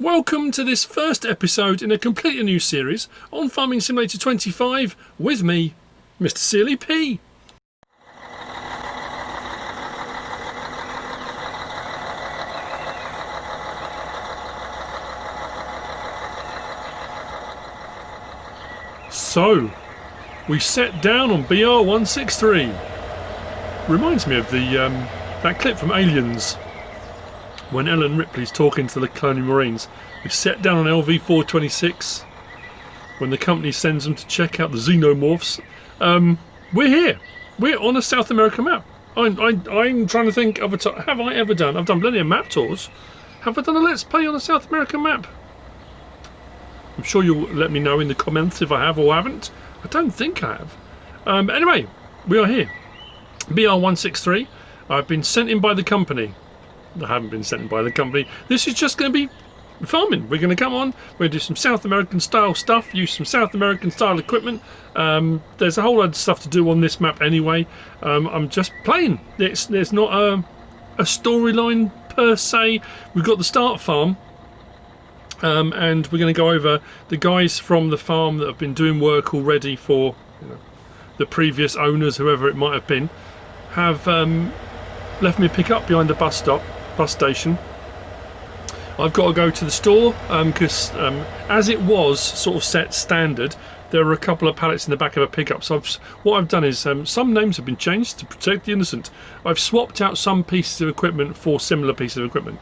Welcome to this first episode in a completely new series on Farming Simulator 25 with me, MrSealyp. So, we set down on BR-163. Reminds me of the that clip from Aliens when Ellen Ripley's talking to the Colonial Marines. We set down on LV-426 when the company sends them to check out the xenomorphs. We're here. We're on a South American map. I'm trying to think of a have I ever done? I've done plenty of map tours. Have I done a Let's Play on a South American map? I'm sure you'll let me know in the comments if I have or haven't. I don't think I have. Anyway, we are here. BR-163. I've been sent in by the company. I haven't been sent in by the company. This is just going to be farming. We're going to come on. We're going to do some South American style stuff. Use some South American style equipment. There's a whole lot of stuff to do on this map anyway. I'm just playing. There's not a storyline per se. We've got the start farm. And we're going to go over the guys from the farm that have been doing work already for the previous owners, whoever it might have been, have left me a pick up behind the bus station. I've got to go to the store because as it was sort of set standard, there were a couple of pallets in the back of a pickup. So what I've done is some names have been changed to protect the innocent. I've swapped out some pieces of equipment for similar pieces of equipment.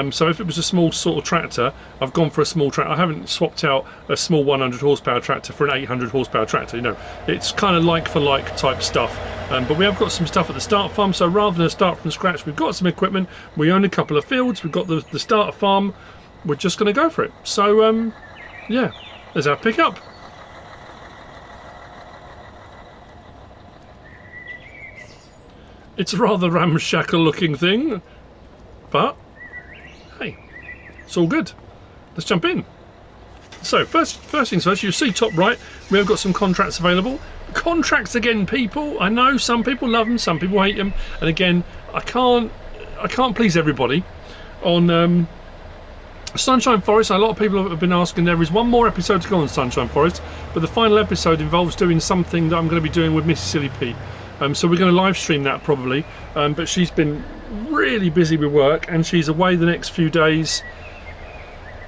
So if it was a small sort of tractor, I've gone for a small tractor. I haven't swapped out a small 100 horsepower tractor for an 800 horsepower tractor. You know, it's kind of like for like type stuff. But we have got some stuff at the start farm, so rather than start from scratch, we've got some equipment. We own a couple of fields. We've got the start farm. We're just going to go for it. So yeah, there's our pickup. It's a rather ramshackle looking thing, but hey, it's all good. Let's jump in. So first things first, you see top right, we have got some contracts available. Contracts again, people. I know some people love them, some people hate them, and again, I can't please everybody. On Sunshine Forest, a lot of people have been asking. There is one more episode to go on Sunshine Forest, but the final episode involves doing something that I'm going to be doing with MrSealyp. So we're going to live stream that probably, but she's been really busy with work and she's away the next few days,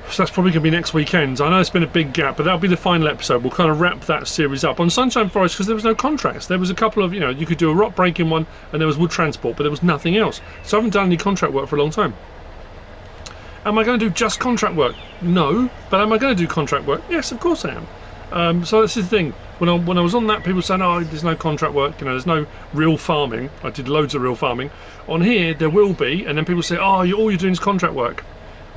so that's probably going to be next weekend. I know it's been a big gap, but that'll be the final episode. We'll kind of wrap that series up on Sunshine Forest because there was no contracts. There was a couple of, you could do a rock breaking one and there was wood transport, but there was nothing else. So I haven't done any contract work for a long time. Am I going to do just contract work? No. But am I going to do contract work? Yes, of course I am. So this is the thing. When I was on that, people saying, "Oh, there's no contract work. There's no real farming." I did loads of real farming. On here, there will be, and then people say, "Oh, all you're doing is contract work."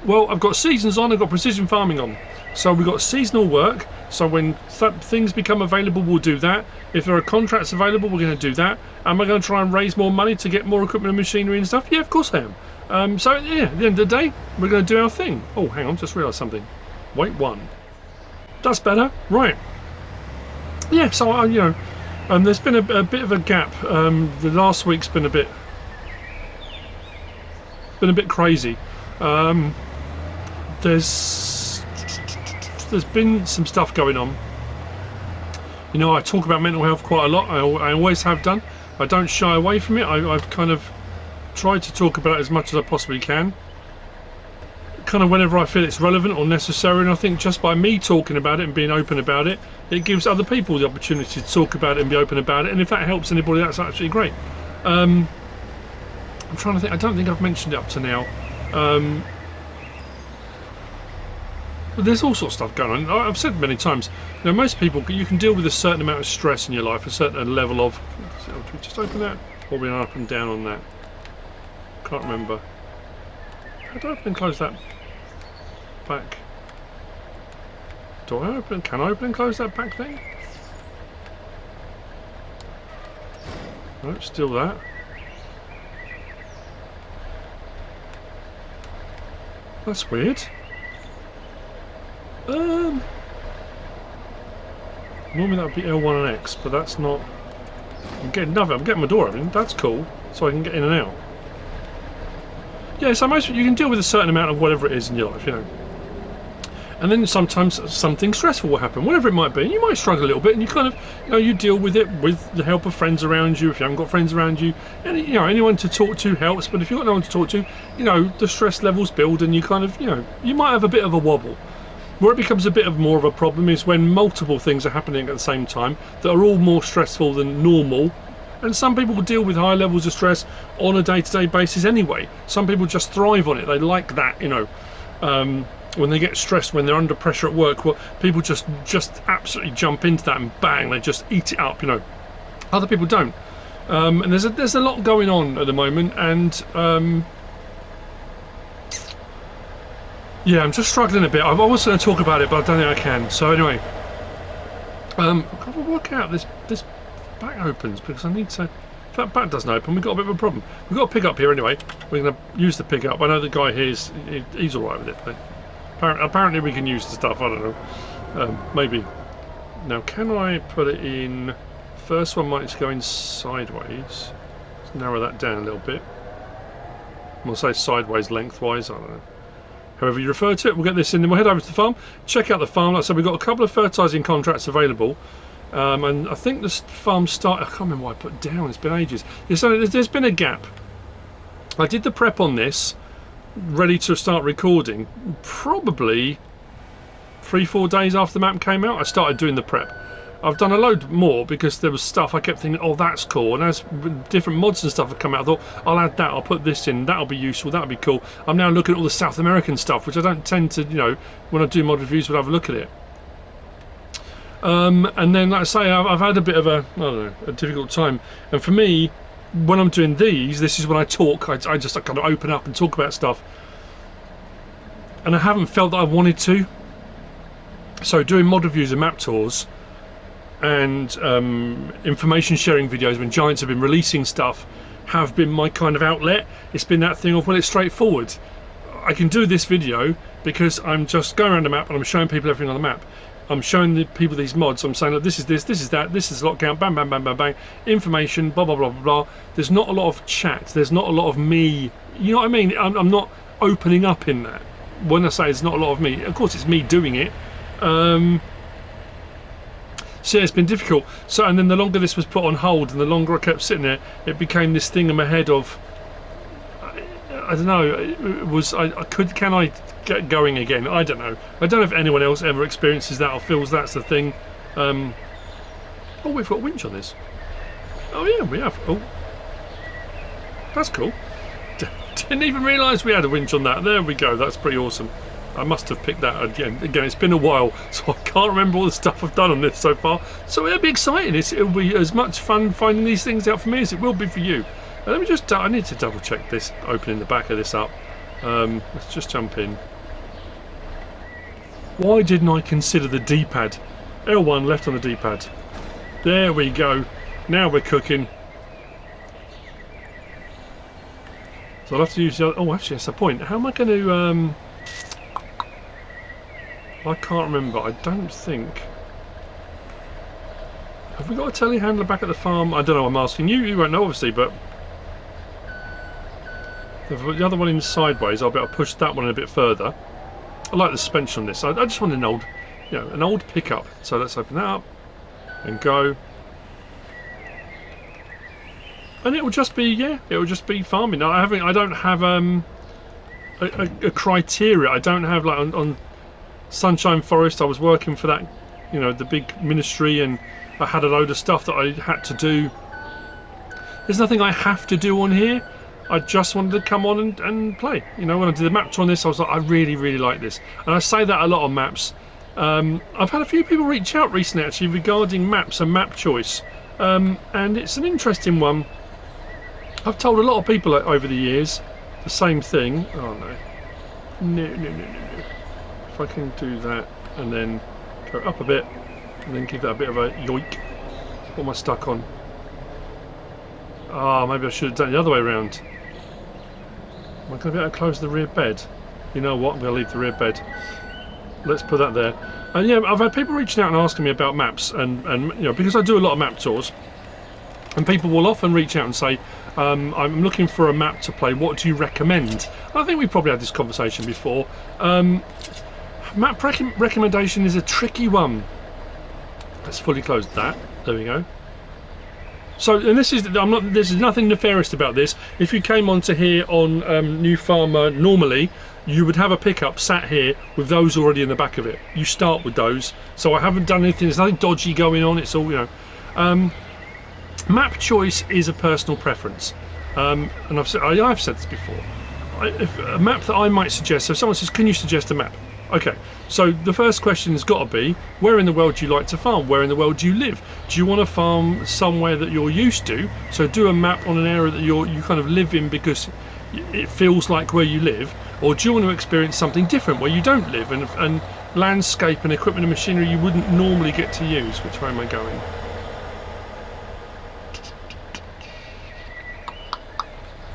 Well, I've got seasons on. I've got precision farming on. So we've got seasonal work. So when things become available, we'll do that. If there are contracts available, we're going to do that. Am I going to try and raise more money to get more equipment and machinery and stuff? Yeah, of course I am. So yeah, at the end of the day, we're going to do our thing. Oh, hang on, just realised something. Wait, one. That's better, right? Yeah. So there's been a bit of a gap. The last week's been a bit crazy. There's been some stuff going on. I talk about mental health quite a lot. I always have done. I don't shy away from it. I've kind of tried to talk about it as much as I possibly can. Kind of whenever I feel it's relevant or necessary, and I think just by me talking about it and being open about it, it gives other people the opportunity to talk about it and be open about it, and if that helps anybody, that's actually great. I'm trying to think. I don't think I've mentioned it up to now. But there's all sorts of stuff going on. I've said many times, most people, you can deal with a certain amount of stress in your life, a certain level of... Do we just open that? Or are we up and down on that? Can't remember. How do I open and close that back? Can I open and close that back thing? No, still that. That's weird. Normally that would be L1 and X, but that's not... I'm getting nothing. I'm getting my door open. That's cool. So I can get in and out. Yeah, so most you can deal with a certain amount of whatever it is in your life, And then sometimes something stressful will happen, whatever it might be. You might struggle a little bit, and you kind of, you deal with it with the help of friends around you. If you haven't got friends around you, and anyone to talk to helps. But if you've got no one to talk to, the stress levels build, and you kind of, you might have a bit of a wobble. Where it becomes a bit of more of a problem is when multiple things are happening at the same time that are all more stressful than normal. And some people will deal with high levels of stress on a day-to-day basis anyway. Some people just thrive on it. They like that, when they get stressed, when they're under pressure at work, well, people just absolutely jump into that and bang, they just eat it up, Other people don't. And there's a lot going on at the moment, and yeah, I'm just struggling a bit. I was going to talk about it, but I don't think I can. So anyway, I've got to work out this back opens, because I need to. If that back doesn't open, we've got a bit of a problem. We've got a pick up here anyway. We're going to use the pick up. I know the guy here he's all right with it. But apparently we can use the stuff. I don't know. Maybe. Now, can I put it in? First one might go in sideways. Let's narrow that down a little bit. We'll say sideways, lengthwise. I don't know. However you refer to it, we'll get this in. Then we'll head over to the farm. Check out the farm. Like I said, we've got a couple of fertilising contracts available. And I think the farm started. I can't remember what I put down. It's been ages. There's been a gap. I did the prep on this, ready to start recording, probably 3-4 days after the map came out. I started doing the prep. I've done a load more because there was stuff I kept thinking, oh, that's cool. And as different mods and stuff have come out, I thought, I'll add that, I'll put this in, that'll be useful, that'll be cool. I'm now looking at all the South American stuff, which I don't tend to, when I do mod reviews, we'll have a look at it. And then, like I say, I've had a bit of a difficult time. And for me, when I'm doing these, this is when I talk. I just kind of open up and talk about stuff. And I haven't felt that I wanted to. So doing mod reviews and map tours and information sharing videos when Giants have been releasing stuff have been my kind of outlet. It's been that thing of, well, it's straightforward. I can do this video because I'm just going around the map and I'm showing people everything on the map. I'm showing the people these mods. I'm saying, look, this is this, this is that, this is lockdown, bang, bang, bang, bang, bang, information, blah, blah, blah, blah, blah. There's not a lot of chat. There's not a lot of me. You know what I mean? I'm not opening up in that. When I say it's not a lot of me, of course it's me doing it. So yeah, it's been difficult. So, and then the longer this was put on hold and the longer I kept sitting there, it became this thing in my head of, I don't know, it was, can I get going again? I don't know. I don't know if anyone else ever experiences that or feels that's the thing. Oh, we've got a winch on this. Oh yeah, we have. Oh, that's cool. Didn't even realise we had a winch on that. There we go. That's pretty awesome. I must have picked that again. Again, it's been a while, so I can't remember all the stuff I've done on this so far. So it'll be exciting. It'll be as much fun finding these things out for me as it will be for you. Let me just, I need to double check this, opening the back of this up. Let's just jump in. Why didn't I consider the D-pad? L1 left on the D-pad. There we go. Now we're cooking. So I'll have to use the other, oh, actually, that's the point. How am I going to, I can't remember. I don't think. Have we got a telehandler back at the farm? I don't know. I'm asking you. You won't know, obviously, but the other one in sideways, I'll be able to push that one a bit further. I like the suspension on this. I just want an old, an old pickup. So let's open that up and go. And it will just be, it will just be farming. I don't have a criteria. I don't have like on Sunshine Forest. I was working for that, the big ministry, and I had a load of stuff that I had to do. There's nothing I have to do on here. I just wanted to come on and play. When I did the map tour on this, I was like, I really, really like this. And I say that a lot on maps. I've had a few people reach out recently, actually, regarding maps and map choice. And it's an interesting one. I've told a lot of people over the years the same thing. Oh, no. No. If I can do that and then go up a bit and then give that a bit of a yoink. What am I stuck on? Ah, maybe I should have done it the other way around. Am I going to be able to close the rear bed? You know what? I'm going to leave the rear bed. Let's put that there. And yeah, I've had people reaching out and asking me about maps, and because I do a lot of map tours, and people will often reach out and say, I'm looking for a map to play, what do you recommend? I think we've probably had this conversation before. Map recommendation is a tricky one. Let's fully close that. There we go. So, and this is, there's nothing nefarious about this. If you came onto here on New Farmer normally, you would have a pickup sat here with those already in the back of it. You start with those. So I haven't done anything, there's nothing dodgy going on, it's all, you know. Map choice is a personal preference. And I've said this before. If a map that I might suggest, so if someone says, can you suggest a map? Okay, so the first question has got to be, where in the world do you like to farm? Where in the world do you live? Do you want to farm somewhere that you're used to? So do a map on an area that you kind of live in because it feels like where you live. Or do you want to experience something different where you don't live and landscape and equipment and machinery you wouldn't normally get to use? Which way am I going?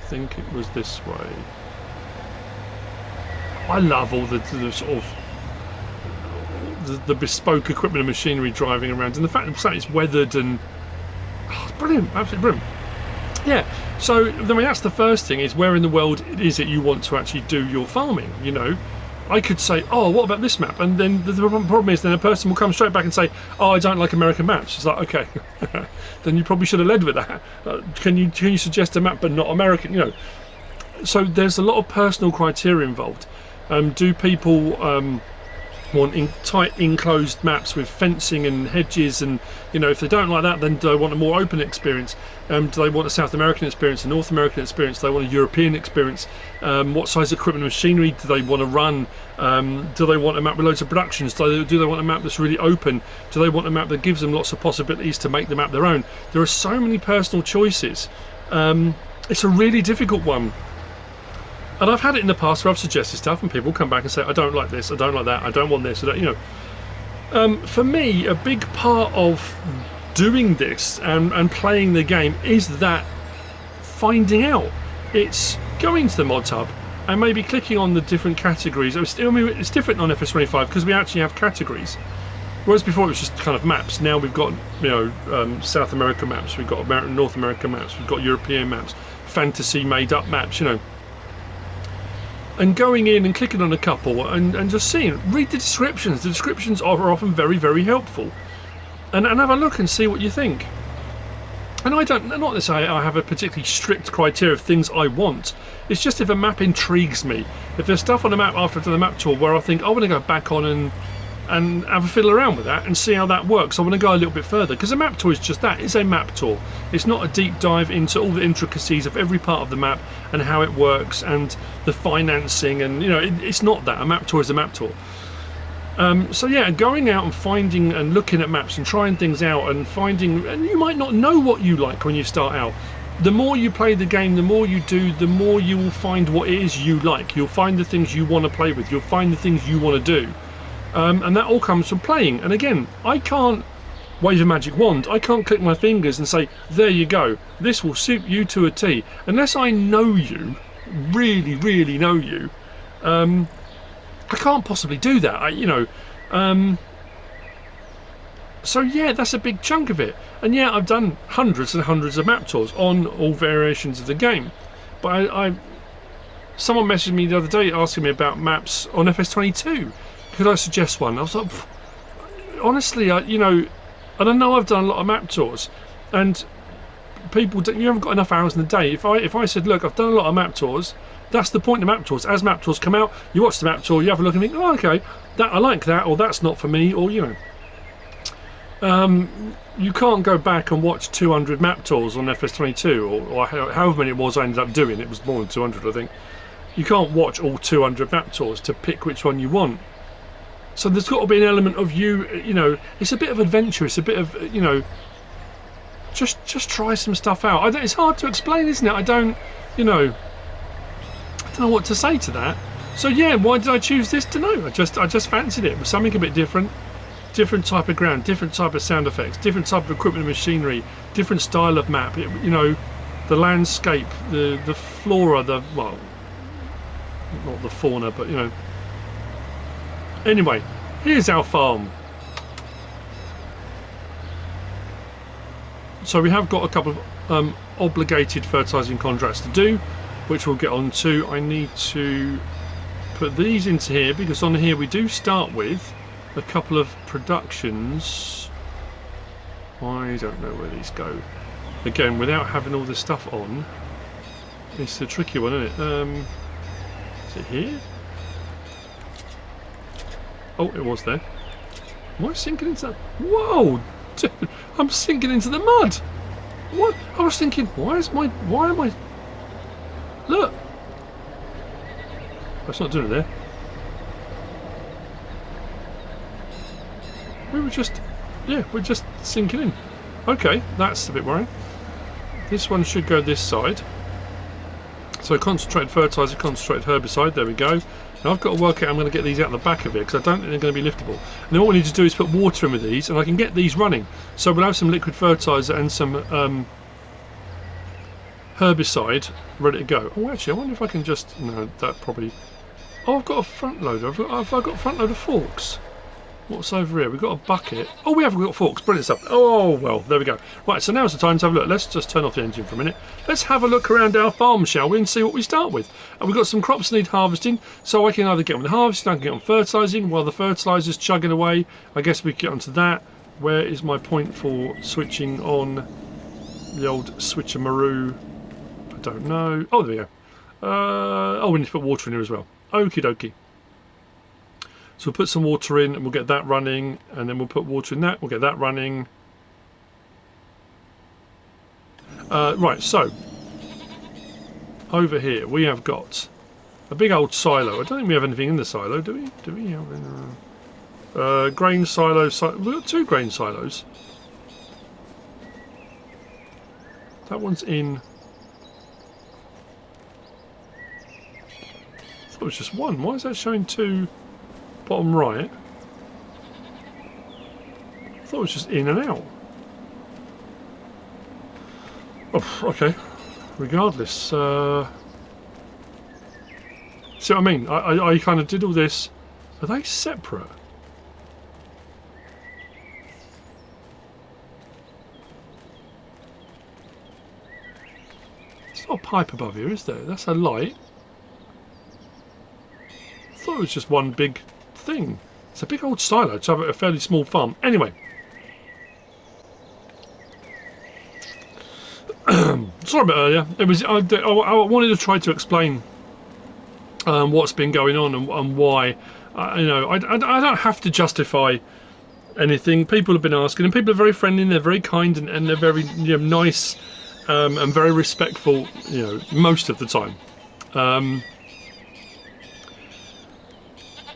I think it was this way. I love all the sort of the bespoke equipment and machinery driving around, and the fact that it's weathered and it's brilliant, absolutely brilliant. Yeah. So I mean, that's the first thing: is where in the world is it you want to actually do your farming? You know, I could say, oh, what about this map? And then the problem is, then a person will come straight back and say, oh, I don't like American maps. It's like, okay, then you probably should have led with that. Can you suggest a map but not American? You know. So there's a lot of personal criteria involved. Do people want tight enclosed maps with fencing and hedges, and you know, if they don't like that, then do they want a more open experience? Do they want a South American experience, a North American experience? Do they want a European experience? What size equipment and machinery do they want to run? Do they want a map with loads of productions? Do they want a map that's really open? Do they want a map that gives them lots of possibilities to make the map their own? There are so many personal choices. It's a really difficult one. And I've had it in the past where I've suggested stuff and people come back and say, I don't like this, I don't like that, I don't want this, you know. For me, a big part of doing this and playing the game is that finding out. It's going to the mods hub and maybe clicking on the different categories. I mean, it's different on FS25 because we actually have categories. Whereas before it was just kind of maps. Now we've got, you know, South America maps, we've got North America maps, we've got European maps, fantasy made up maps, you know. And going in and clicking on a couple and just seeing, read the descriptions. The descriptions are often very, very helpful. And have a look and see what you think. And not to say I have a particularly strict criteria of things I want. It's just if a map intrigues me. If there's stuff on the map after I've done the map tour where I think I want to go back on and have a fiddle around with that and see how that works. I want to go a little bit further because a map tour is just that. It's a map tour. It's not a deep dive into all the intricacies of every part of the map and how it works and the financing, and you know, it's not that. A map tour is a map tour. So yeah, going out and finding and looking at maps and trying things out and finding, and you might not know what you like when you start out. The more you play the game, the more you do, the more you will find what it is you like. You'll find the things you want to play with. You'll find the things you want to do. And that all comes from playing. And again, I can't wave a magic wand. I can't click my fingers and say, there you go, this will suit you to a T. Unless I know you, really, really know you, I can't possibly do that. So yeah, that's a big chunk of it. And yeah, I've done hundreds and hundreds of map tours on all variations of the game. But someone messaged me the other day asking me about maps on FS22. Could I suggest one? I was like, honestly, you know, and I know I've done a lot of map tours, and people, you haven't got enough hours in the day. If I said, look, I've done a lot of map tours, that's the point of map tours. As map tours come out, you watch the map tour, you have a look and think, oh, okay, that I like that, or that's not for me, or you know. You can't go back and watch 200 map tours on FS22, or however many it was I ended up doing. It was more than 200, I think. You can't watch all 200 map tours to pick which one you want. So there's got to be an element of you know, it's a bit of adventure, it's a bit of, you know, just try some stuff out. It's hard to explain, isn't it? I don't know what to say to that. So yeah, why did I choose this? To know. I just fancied it. It was something a bit different type of ground, different type of sound effects, different type of equipment and machinery, different style of map. You know, the landscape, the flora, well, not the fauna, but you know. Anyway, here's our farm. So we have got a couple of obligated fertilizing contracts to do, which we'll get on to. I need to put these into here, because on here we do start with a couple of productions. I don't know where these go. Again, without having all this stuff on, it's a tricky one, isn't it? Is it here? Oh, it was there. Am I sinking into that? Whoa! Dude, I'm sinking into the mud! What? I was thinking, why am I... Look! That's not doing it there. We were just... Yeah, we're just sinking in. Okay, that's a bit worrying. This one should go this side. So concentrated fertilizer, concentrated herbicide, there we go. Now I've got to work out how I'm going to get these out the back of it, because I don't think they're going to be liftable. And then what we need to do is put water in with these, and I can get these running. So we'll have some liquid fertilizer and some herbicide ready to go. Oh, actually, I wonder if I can just... No, that probably... Oh, I've got a front loader. Have I got a front loader forks? What's over here? We've got a bucket. Oh, we have got forks. Brilliant stuff. Oh, well, there we go. Right, so now's the time to have a look. Let's just turn off the engine for a minute. Let's have a look around our farm, shall we, and see what we start with. And we've got some crops that need harvesting, so I can either get on the harvesting, I can get on fertilising. While the fertiliser's chugging away, I guess we can get onto that. Where is my point for switching on the old switcheroo? I don't know. Oh, there we go. Oh, we need to put water in here as well. Okie dokie. So we'll put some water in and we'll get that running, and then we'll put water in that, we'll get that running. Right, so over here we have got a big old silo. I don't think we have anything in the silo, do we? Do we have grain silo? We've got 2 grain silos. That one's in... I thought it was just one. Why is that showing 2? Bottom right. I thought it was just in and out. Oh, okay. Regardless. See what I mean? I kind of did all this. Are they separate? There's not a pipe above here, is there? That's a light. I thought it was just one big thing. It's a big old silo to have a fairly small farm. Anyway. Sorry about earlier. It was I wanted to try to explain what's been going on and why. You know, I don't have to justify anything. People have been asking, and people are very friendly and they're very kind and they're very, you know, nice and very respectful, you know, most of the time.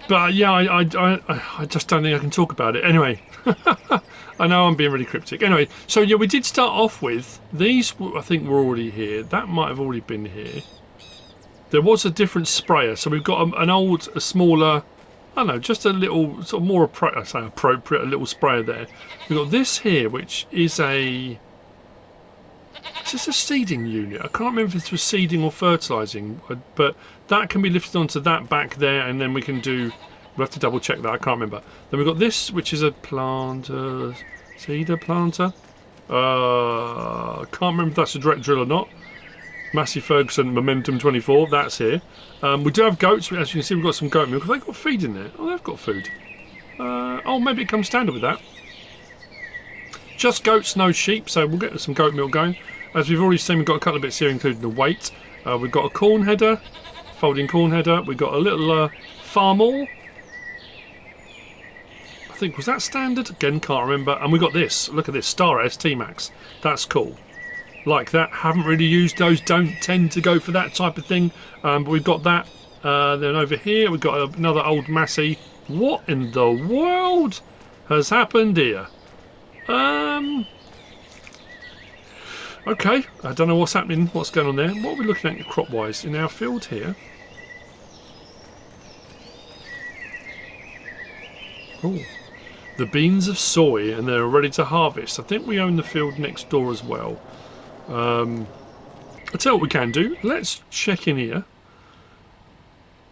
But yeah, I just don't think I can talk about it. Anyway, I know I'm being really cryptic. Anyway, so yeah, we did start off with these. I think were already here. That might have already been here. There was a different sprayer, so we've got a smaller, I don't know, just a little sort of more appropriate, a little sprayer there. We've got this here, which is is this a seeding unit? I can't remember if it was seeding or fertilizing, but that can be lifted onto that back there, and then we can do... We'll have to double check that, I can't remember. Then we've got this, which is a planter... Seeder planter? I can't remember if that's a direct drill or not. Massey Ferguson Momentum 24, that's here. We do have goats, as you can see we've got some goat milk. Have they got feed in there? Oh, they've got food. Oh, maybe it comes standard with that. Just goats, no sheep, so we'll get some goat milk going. As we've already seen, we've got a couple of bits here, including the weight. We've got a corn header, folding corn header. We've got a little farm all. I think, was that standard? Again, can't remember. And we've got this. Look at this, Stara ST Max. That's cool. Like that. Haven't really used those. Don't tend to go for that type of thing. But we've got that. Then over here, we've got another old Massey. What in the world has happened here? Okay, I don't know what's happening, what's going on there. What are we looking at crop-wise in our field here? Oh, the beans of soy, and they're ready to harvest. I think we own the field next door as well. I'll tell you what we can do. Let's check in here.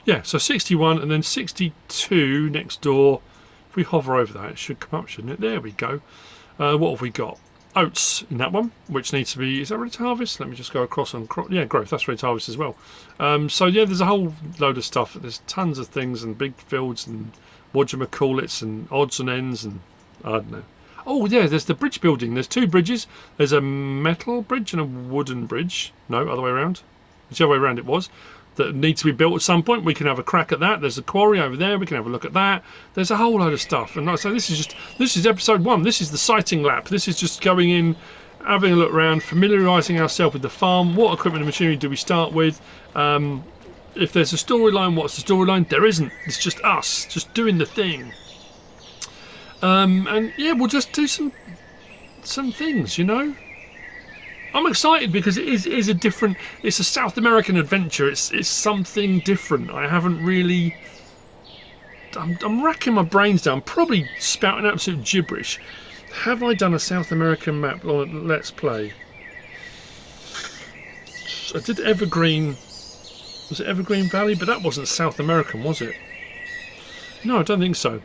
Yeah, so 61 and then 62 next door. If we hover over that, it should come up, shouldn't it? There we go. What have we got? oats in that one, which needs to be, is that ready to harvest? Let me just go across on yeah, growth, that's ready to harvest as well. So yeah, there's a whole load of stuff. There's tons of things and big fields and whatchamacallits and odds and ends and I don't know. Oh yeah, there's the bridge building. There's two bridges. There's a metal bridge and a wooden bridge. No, other way around. Whichever way around it was. That need to be built at some point. We can have a crack at that. There's a quarry over there. We can have a look at that. There's a whole load of stuff. And like I say, this is episode 1. This is the sighting lap. This is just going in, having a look around, familiarising ourselves with the farm. What equipment and machinery do we start with? If there's a storyline, what's the storyline? There isn't. It's just us, just doing the thing. And yeah, we'll just do some things, you know. I'm excited because it is a different. It's a South American adventure. It's something different. I haven't really. I'm racking my brains down. Probably spouting absolute gibberish. Have I done a South American map on Let's Play? I did Evergreen. Was it Evergreen Valley? But that wasn't South American, was it? No, I don't think so.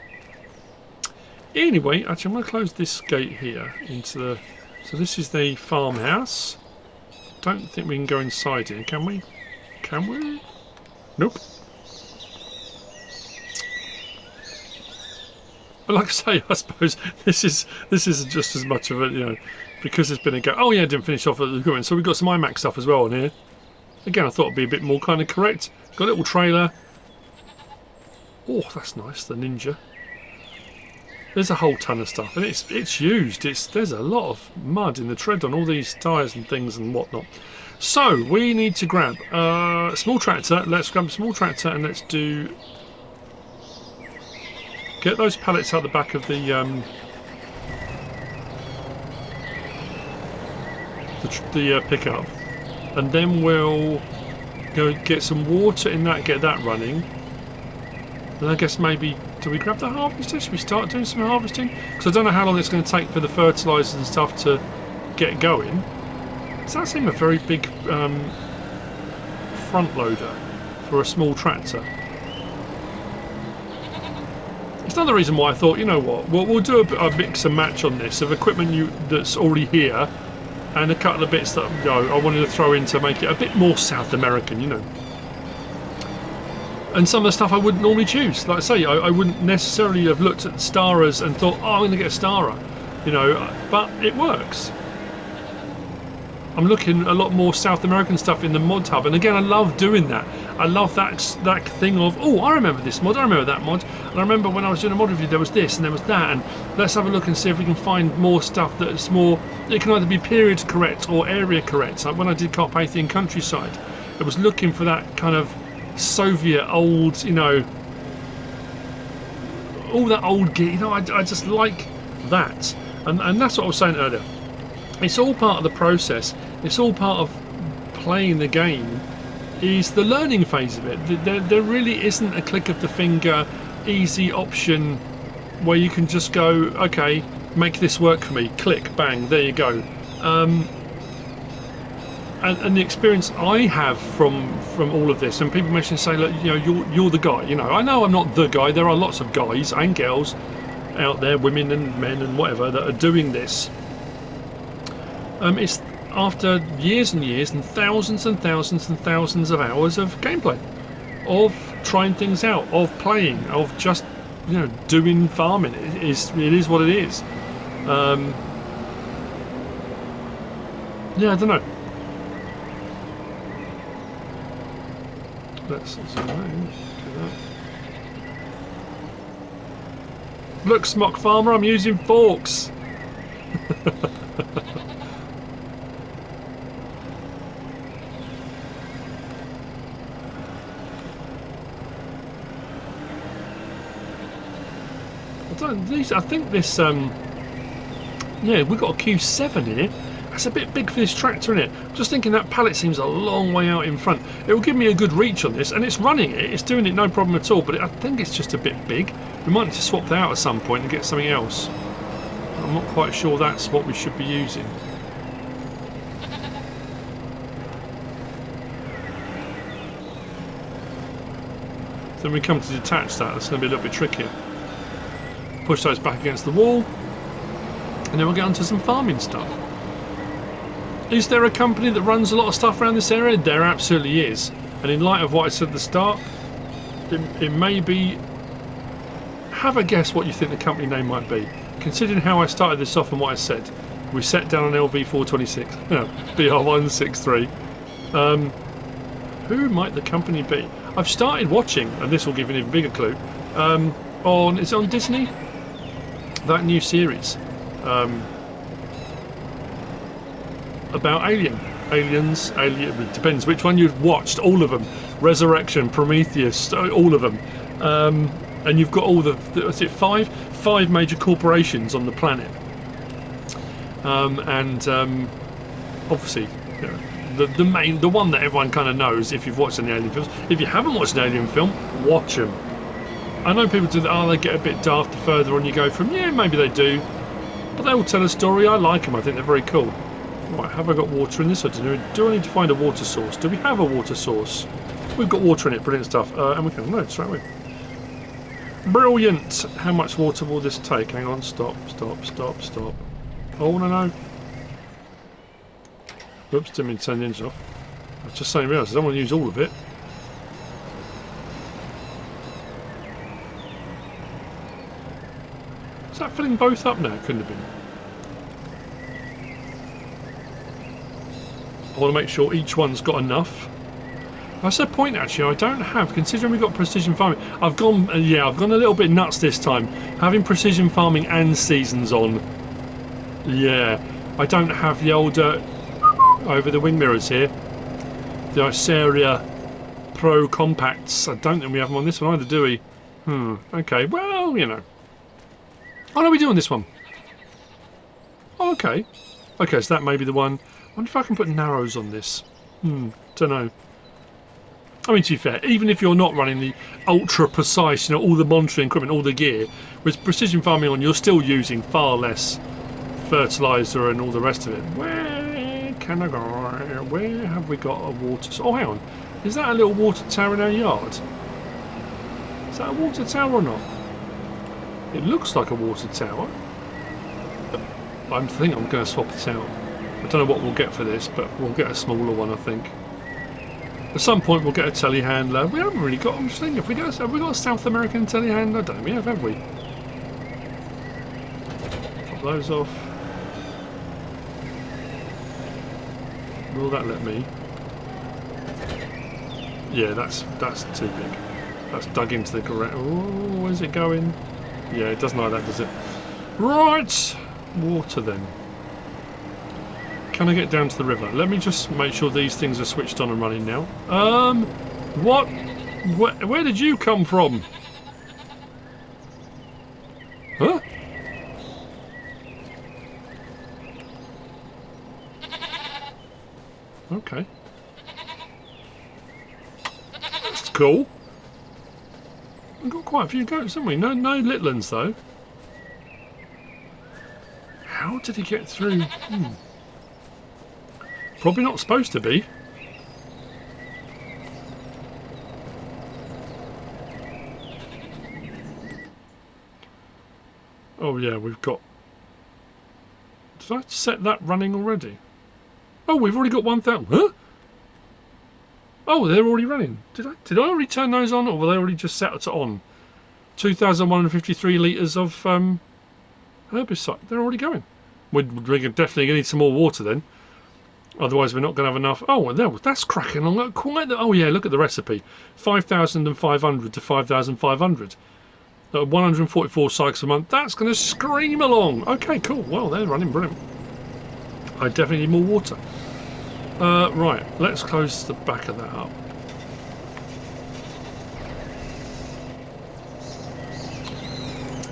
Anyway, actually, I'm going to close this gate here into the. So this is the farmhouse. Don't think we can go inside here, can we? Can we? Nope. But like I say, I suppose this is just as much of a, you know, because there's been a go. Oh yeah, I didn't finish off at the equipment, so we've got some IMAK stuff as well on here. Again, I thought it'd be a bit more kind of correct. Got a little trailer. Oh, that's nice. The Ninja. There's a whole ton of stuff, and it's used. There's a lot of mud in the tread on all these tyres and things and whatnot. So we need to grab a small tractor. Let's grab a small tractor and let's do. Get those pallets out the back of the pickup, and then we'll go get some water in that. Get that running. And I guess maybe, do we grab the harvester? Should we start doing some harvesting? Because I don't know how long it's going to take for the fertilizers and stuff to get going. Does that seem a very big front loader for a small tractor? It's another reason why I thought, you know what, we'll do a mix and match on this of equipment that's already here and a couple of bits that, you know, I wanted to throw in to make it a bit more South American, you know. And some of the stuff I wouldn't normally choose. Like I say, I wouldn't necessarily have looked at Staras and thought, oh, I'm going to get a Stara, you know, but it works. I'm looking a lot more South American stuff in the mod hub, and again, I love doing that. I love that thing of, oh, I remember this mod, I remember that mod, and I remember when I was doing a mod review, there was this and there was that, and let's have a look and see if we can find more stuff that's more, it can either be period correct or area correct. Like when I did Carpathian Countryside, I was looking for that kind of Soviet old, you know, all that old gear, you know, I just like that, and that's what I was saying earlier. It's all part of the process. It's all part of playing the game. Is the learning phase of it. There really isn't a click of the finger, easy option where you can just go, okay, make this work for me. Click, bang, there you go. And the experience I have from all of this, and people mention say, look, you know, you're the guy. You know, I know I'm not the guy. There are lots of guys and girls out there, women and men and whatever, that are doing this. It's after years and years and thousands and thousands and thousands of hours of gameplay, of trying things out, of playing, of just, you know, doing farming. It is what it is. Yeah, I don't know. Let's do that. Look, Smock Farmer, I'm using forks. I think this, yeah, we've got a Q7 here. That's a bit big for this tractor, isn't it? Just thinking that pallet seems a long way out in front. It will give me a good reach on this, and it's running it. It's doing it no problem at all, but I think it's just a bit big. We might need to swap that out at some point and get something else. I'm not quite sure that's what we should be using. So when we come to detach that, it's going to be a little bit trickier. Push those back against the wall. and then we'll get onto some farming stuff. Is there a company that runs a lot of stuff around this area? There absolutely is. And in light of what I said at the start, it may be... Have a guess what you think the company name might be. Considering how I started this off and what I said, we set down an LV426, no, BR-163. Who might the company be? I've started watching, and this will give you an even bigger clue, is it on Disney? That new series. About aliens, it depends which one you've watched, all of them, Resurrection, Prometheus, all of them, and you've got all the what's it, five major corporations on the planet, obviously, you know, the one that everyone kind of knows if you've watched any alien films. If you haven't watched an alien film, watch them. I know people do that, they get a bit daft the further on you go from, yeah, maybe they do, but they all tell a story. I like them, I think they're very cool. Right, have I got water in this? Or do I need to find a water source? Do we have a water source? We've got water in it, brilliant stuff. And we can load straight away. Brilliant! How much water will this take? Hang on, stop. Oh, no. Oops, didn't mean to turn the engine off. I was just saying, I don't want to use all of it. Is that filling both up now? Couldn't have been. I want to make sure each one's got enough. That's the point, actually. I don't have, considering we've got precision farming. I've gone a little bit nuts this time, having precision farming and seasons on. Yeah, I don't have the older over the wing mirrors here. The Iceria Pro Compacts. I don't think we have them on this one either, do we? Okay. Well, you know. Oh no, we do on this one. Oh, okay. Okay, so that may be the one. I wonder if I can put narrows on this. Don't know. I mean, to be fair, even if you're not running the ultra precise, you know, all the monitoring equipment, all the gear, with precision farming on, you're still using far less fertilizer and all the rest of it. Where can I go? Where have we got a water? Oh, hang on. Is that a little water tower in our yard? Is that a water tower or not? It looks like a water tower. I think I'm going to swap this out. I don't know what we'll get for this, but we'll get a smaller one, I think. At some point, we'll get a telehandler. We haven't really got. I'm just thinking, have we got a South American telehandler? I don't know. We have we? Pop those off. Will that let me? Yeah, that's too big. That's dug into the ground. Oh, where's it going? Yeah, it doesn't like that, does it? Right, water then. Can I get down to the river? Let me just make sure these things are switched on and running now. What? Where did you come from? Huh? Okay. That's cool. We've got quite a few goats, haven't we? No little ones though. How did he get through? Probably not supposed to be. Oh yeah, we've got... Did I set that running already? Oh, we've already got 1,000. Huh? Oh, they're already running. Did I already turn those on, or were they already just set it on? 2,153 litres of herbicide. They're already going. We're definitely going to need some more water then. Otherwise, we're not going to have enough. Oh, well, that's cracking along quite. Oh yeah, look at the recipe: 5,500 to 5,500. 144 cycles a month. That's going to scream along. Okay, cool. Well, they're running brilliant. I definitely need more water. Right, let's close the back of that up.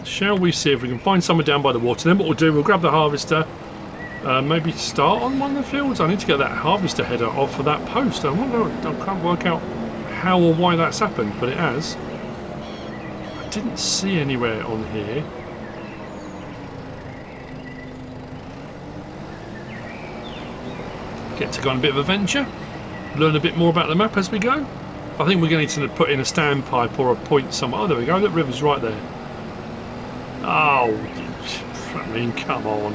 Shall we see if we can find somewhere down by the water? Then what we'll do, we'll grab the harvester. Maybe start on one of the fields. I need to get that harvester header off of that post. I can't work out how or why that's happened, but it has. I didn't see anywhere on here. Get to go on a bit of a venture. Learn a bit more about the map as we go. I think we're going to need to put in a standpipe or a point somewhere. Oh, there we go. The river's right there. Oh, I mean, come on.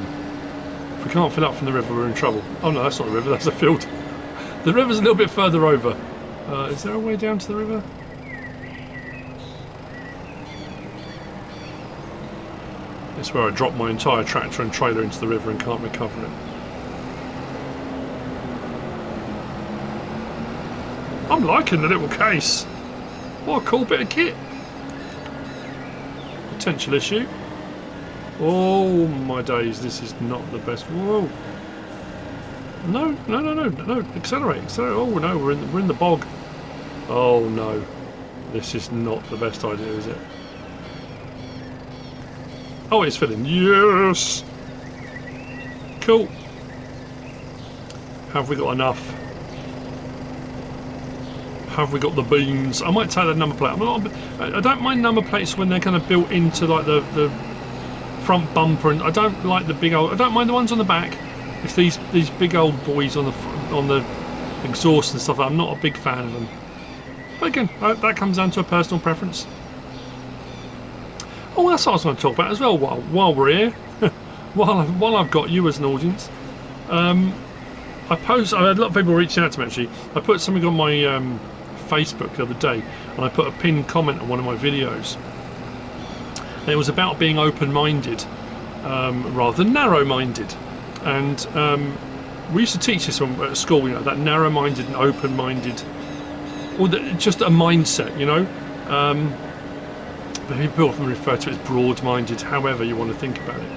we can't fill up from the river, we're in trouble. Oh no, that's not a river, that's a field. The river's a little bit further over. Is there a way down to the river? It's where I dropped my entire tractor and trailer into the river and can't recover it. I'm liking the little case. What a cool bit of kit. Potential issue. Oh my days, this is not the best. Whoa. No. Accelerate. Oh no, we're in the bog. Oh no. This is not the best idea, is it? Oh, it's filling. Yes! Cool. Have we got enough? Have we got the beans? I might take that number plate. I don't mind number plates when they're kind of built into like the front bumper, and I don't like the big old. I don't mind the ones on the back. It's these big old boys on the exhaust and stuff. I'm not a big fan of them. But again, that comes down to a personal preference. Oh, that's what I was going to talk about as well. While we're here, while I've got you as an audience, I had a lot of people reaching out to me actually. I put something on my Facebook the other day, and I put a pinned comment on one of my videos. And it was about being open-minded rather than narrow-minded, and we used to teach this at school. You know, that narrow-minded and open-minded, or just a mindset. You know. People often refer to it as broad-minded, however you want to think about it.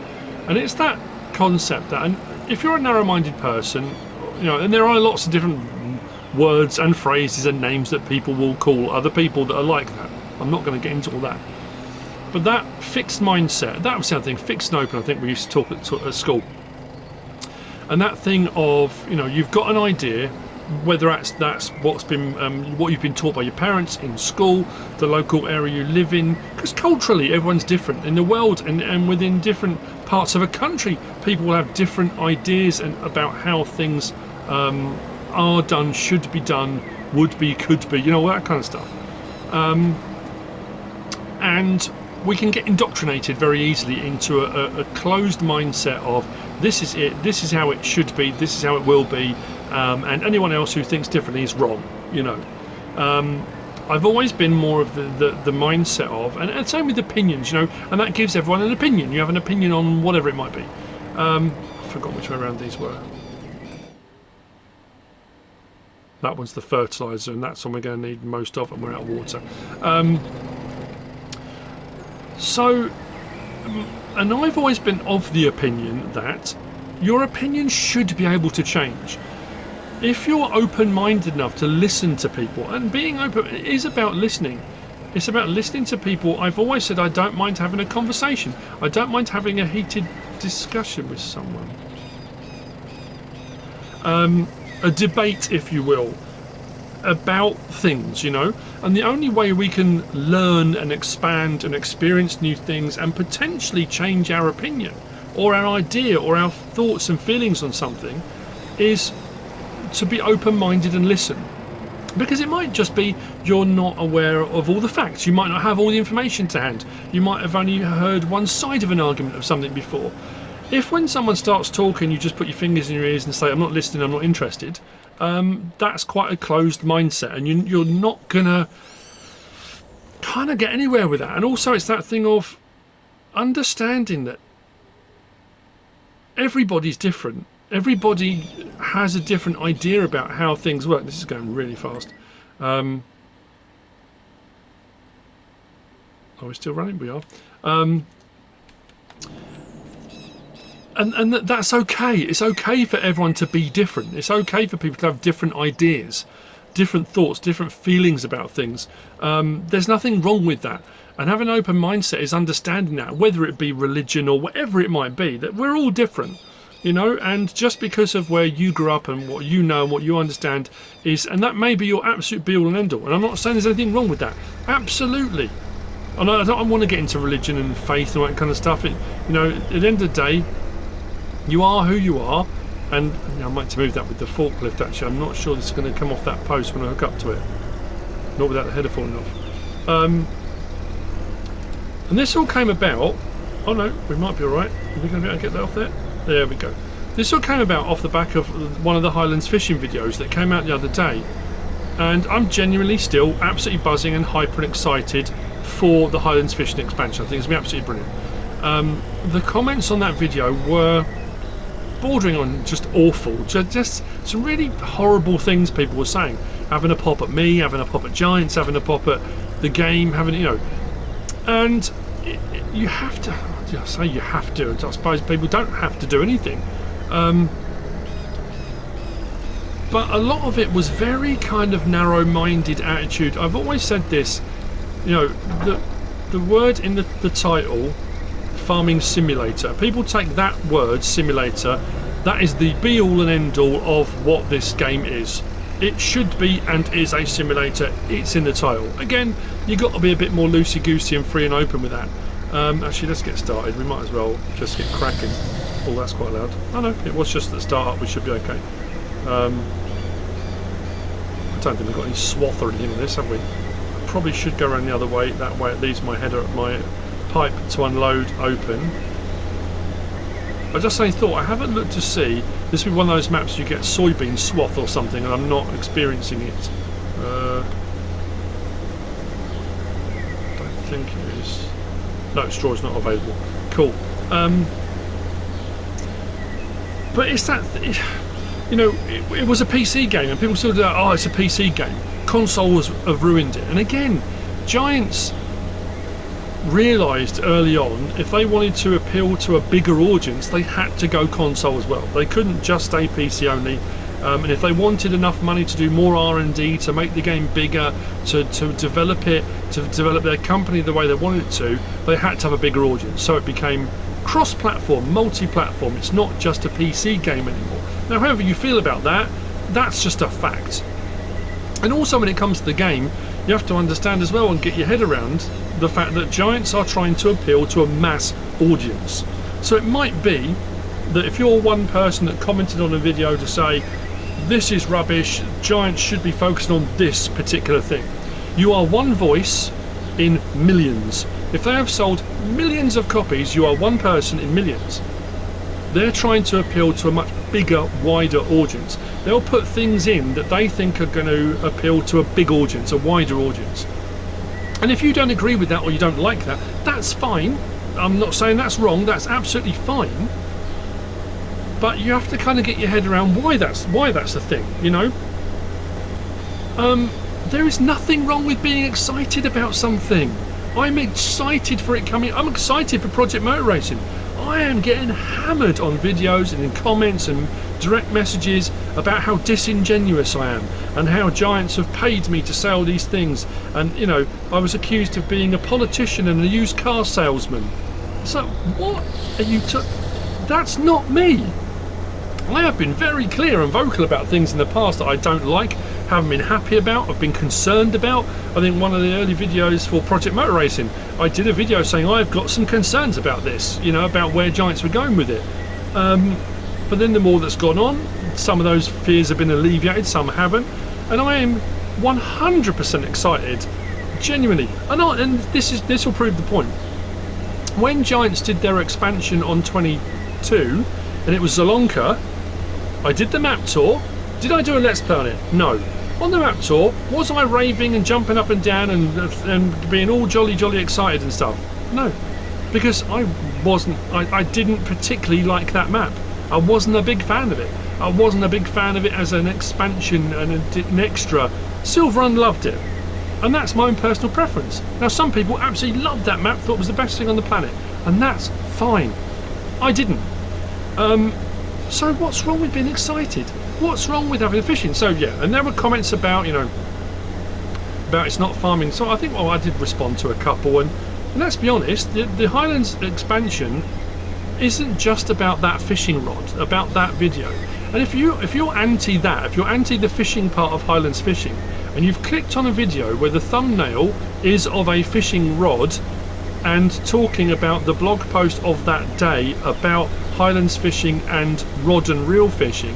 And it's that concept that, and if you're a narrow-minded person, you know, and there are lots of different words and phrases and names that people will call other people that are like that. I'm not going to get into all that. But that fixed mindset, that was something, fixed and open, I think we used to talk at school. And that thing of, you know, you've got an idea, whether that's what's been what you've been taught by your parents in school, the local area you live in, because culturally everyone's different in the world, and within different parts of a country people will have different ideas and about how things are done, should be done, would be, could be, you know, all that kind of stuff. And we can get indoctrinated very easily into a closed mindset of this is it, this is how it should be, this is how it will be. And anyone else who thinks differently is wrong, you know. I've always been more of the mindset of, and same with opinions, you know, and that gives everyone an opinion. You have an opinion on whatever it might be. I forgot which way around these were. That one's the fertilizer, and that's what we're going to need most of, and we're out of water. And I've always been of the opinion that your opinion should be able to change. If you're open-minded enough to listen to people, and being open is about listening. It's about listening to people. I've always said I don't mind having a conversation. I don't mind having a heated discussion with someone. A debate, if you will, about things, you know. And the only way we can learn and expand and experience new things and potentially change our opinion or our idea or our thoughts and feelings on something is to be open-minded and listen. Because it might just be you're not aware of all the facts. You might not have all the information to hand. You might have only heard one side of an argument of something before. If when someone starts talking you just put your fingers in your ears and say I'm not listening, I'm not interested, that's quite a closed mindset, and you're not gonna kind of get anywhere with that. And also it's that thing of understanding that everybody's different. Everybody has a different idea about how things work. This is going really fast. Are we still running? We are. And that's okay. It's okay for everyone to be different. It's okay for people to have different ideas, different thoughts, different feelings about things. There's nothing wrong with that. And having an open mindset is understanding that, whether it be religion or whatever it might be, that we're all different. You know, and just because of where you grew up and what you know and what you understand is, and that may be your absolute be all and end all. And I'm not saying there's anything wrong with that. Absolutely. And I don't want to get into religion and faith and all that kind of stuff. You know, at the end of the day, you are who you are. And you know, I might move that with the forklift actually. I'm not sure this is going to come off that post when I hook up to it. Not without the header falling off. And this all came about. Oh no, we might be alright. Are we going to be able to get that off there? There we go. This all came about off the back of one of the Highlands fishing videos that came out the other day, and I'm genuinely still absolutely buzzing and hyper excited for the Highlands fishing expansion. I think it's going to be absolutely brilliant. The comments on that video were bordering on just awful, just some really horrible things people were saying, having a pop at me, having a pop at Giants, having a pop at the game, having, you know, and you have to, I say you have to, I suppose people don't have to do anything, but a lot of it was very kind of narrow-minded attitude. I've always said this, you know, the word in the title, farming simulator, people take that word simulator, that is the be all and end all of what this game is. It should be and is a simulator. It's in the title. Again, you've got to be a bit more loosey-goosey and free and open with that. Actually, let's get started. We might as well just get cracking. Oh, that's quite loud. Oh no, it was just the start up. We should be okay. I don't think we've got any swath or anything in this, have we? Probably should go around the other way. That way it leaves my header, my pipe to unload open. I just only thought, I haven't looked to see, this will be one of those maps you get soybean swath or something and I'm not experiencing it. Don't think it is. No, straw is not available. Cool. But it's that, you know, it was a PC game and people still do that, oh, it's a PC game. Consoles have ruined it. And again, Giants realised early on, if they wanted to appeal to a bigger audience, they had to go console as well. They couldn't just stay PC only, and if they wanted enough money to do more R&D, to make the game bigger, to develop it, to develop their company the way they wanted it to, they had to have a bigger audience. So it became cross-platform, multi-platform. It's not just a PC game anymore. Now, however you feel about that, that's just a fact. And also when it comes to the game, you have to understand as well and get your head around the fact that Giants are trying to appeal to a mass audience. So it might be that if you're one person that commented on a video to say, this is rubbish, Giants should be focusing on this particular thing, you are one voice in millions. If they have sold millions of copies, you are one person in millions. They're trying to appeal to a much bigger, wider audience. They'll put things in that they think are going to appeal to a big audience, a wider audience. And if you don't agree with that or you don't like that, that's fine. I'm not saying that's wrong, that's absolutely fine. But you have to kind of get your head around why that's the thing, you know? There is nothing wrong with being excited about something. I'm excited for it coming. I'm excited for Project Motor Racing. I am getting hammered on videos and in comments and direct messages about how disingenuous I am and how Giants have paid me to sell these things, and you know, I was accused of being a politician and a used car salesman. So what are you that's not me. I have been very clear and vocal about things in the past that I don't like, haven't been happy about, I've been concerned about. I think one of the early videos for Project Motor Racing, I did a video saying I've got some concerns about this, you know, about where Giants were going with it. But then the more that's gone on, some of those fears have been alleviated, some haven't, and I am 100% excited, genuinely. And this will prove the point. When Giants did their expansion on 22, and it was Zalonka, I did the map tour. Did I do a Let's Play on it? No. On the map tour, was I raving and jumping up and down and being all jolly excited and stuff? No, because I didn't particularly like that map. I wasn't a big fan of it. I wasn't a big fan of it as an expansion and an extra. Silverrun loved it, and that's my own personal preference. Now, some people absolutely loved that map, thought it was the best thing on the planet, and that's fine. I didn't. So what's wrong with being excited? What's wrong with having fishing? So yeah, and there were comments about, you know, about it's not farming. So I think, well, I did respond to a couple, and let's be honest, the Highlands expansion isn't just about that fishing rod, about that video. And if you're anti that, if you're anti the fishing part of Highlands fishing, and you've clicked on a video where the thumbnail is of a fishing rod and talking about the blog post of that day about Highlands fishing and rod and reel fishing,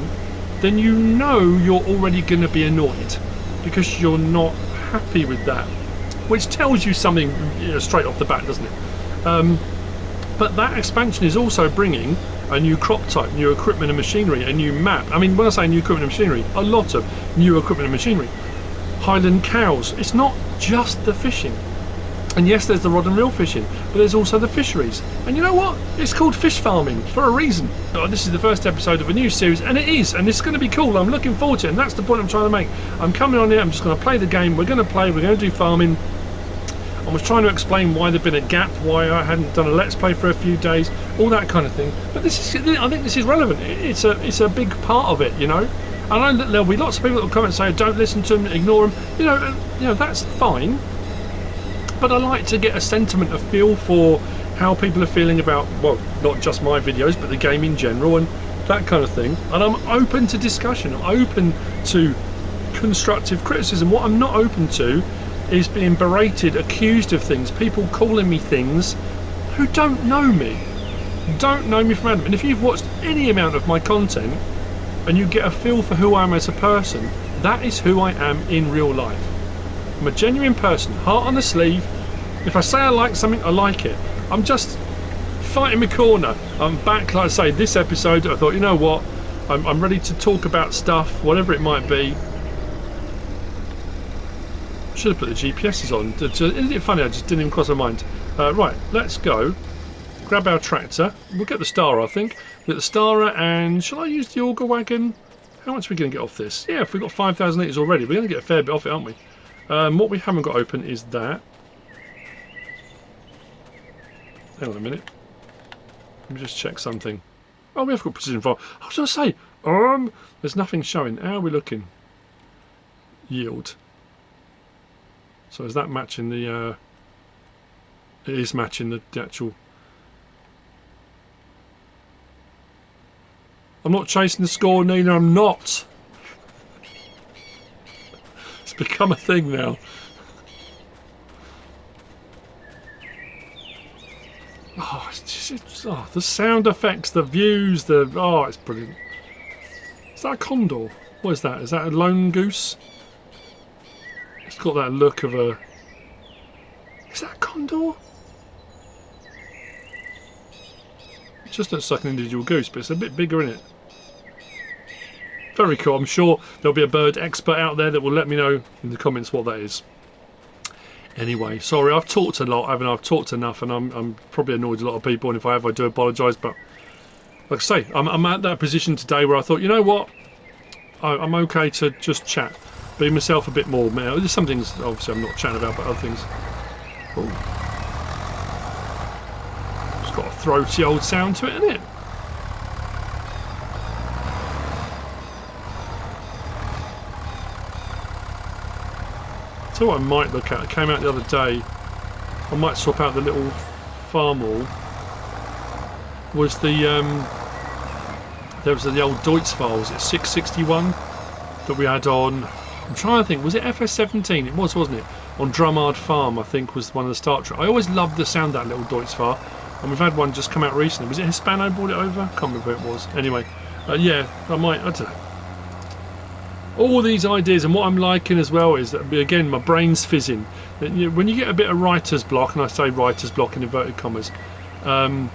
then you know you're already going to be annoyed because you're not happy with that, which tells you something, you know, straight off the bat, doesn't it? But that expansion is also bringing a new crop type, new equipment and machinery, a new map. I mean, when I say new equipment and machinery, a lot of new equipment and machinery. Highland cows. It's not just the fishing. And yes, there's the rod and reel fishing, but there's also the fisheries. And you know what? It's called fish farming for a reason. This is the first episode of a new series, and it is, and it's going to be cool. I'm looking forward to it, and that's the point I'm trying to make. I'm coming on here, I'm just going to play the game, we're going to play, we're going to do farming. I was trying to explain why there'd been a gap, why I hadn't done a let's play for a few days, all that kind of thing. But this is, I think this is relevant. It's a big part of it, you know. I know that there'll be lots of people that will come and say, don't listen to them, ignore them. You know, that's fine. But I like to get a sentiment, a feel for how people are feeling about, well, not just my videos, but the game in general and that kind of thing. And I'm open to discussion. I'm open to constructive criticism. What I'm not open to is being berated, accused of things, people calling me things who don't know me from Adam. And if you've watched any amount of my content and you get a feel for who I am as a person, that is who I am in real life. I'm a genuine person, heart on the sleeve. If I say I like something, I like it. I'm just fighting my corner. I'm back, like I say, this episode. I thought, you know what, I'm ready to talk about stuff, whatever it might be. Should have put the GPSs on. Isn't it funny? I just didn't even cross my mind. Right, let's go. Grab our tractor. We'll get the Stara, I think. We'll get the Stara, and shall I use the auger wagon? How much are we going to get off this? Yeah, if we've got 5,000 litres already, we're going to get a fair bit off it, aren't we? What we haven't got open is that. Hang on a minute. Let me just check something. Oh, we have got precision farm. I was going to say, there's nothing showing. How are we looking? Yield. So is that matching the? It is matching the actual. I'm not chasing the score, Nina. I'm not. It's become a thing now. Oh, oh, the sound effects, the views, it's brilliant. Is that a condor? What is that? Is that a lone goose? It's got that look of a... Is that a condor? It just looks like an individual goose, but it's a bit bigger, isn't it? Very cool. I'm sure there'll be a bird expert out there that will let me know in the comments what that is. Anyway, sorry, I've talked a lot, haven't I? I've talked enough, and I'm probably annoyed a lot of people, and if I have, I do apologise, but like I say, I'm at that position today where I thought, you know what, I'm okay to just chat, be myself a bit more. There's some things, obviously, I'm not chatting about, but other things. Ooh. It's got a throaty old sound to it, isn't it? So what I might look at, it came out the other day, I might swap out the little farm wall, was the there was the old Deutz files at 661 that we had on, I'm trying to think, was it FS17? It was, wasn't it? On Drummard Farm, I think, was one of the start tracks. I always loved the sound of that little Deutz file, and we've had one just come out recently. Was it Hispano brought it over? I can't remember who it was. Anyway, yeah, I don't know. All these ideas, and what I'm liking as well is that, again, my brain's fizzing. When you get a bit of writer's block, and I say writer's block in inverted commas, and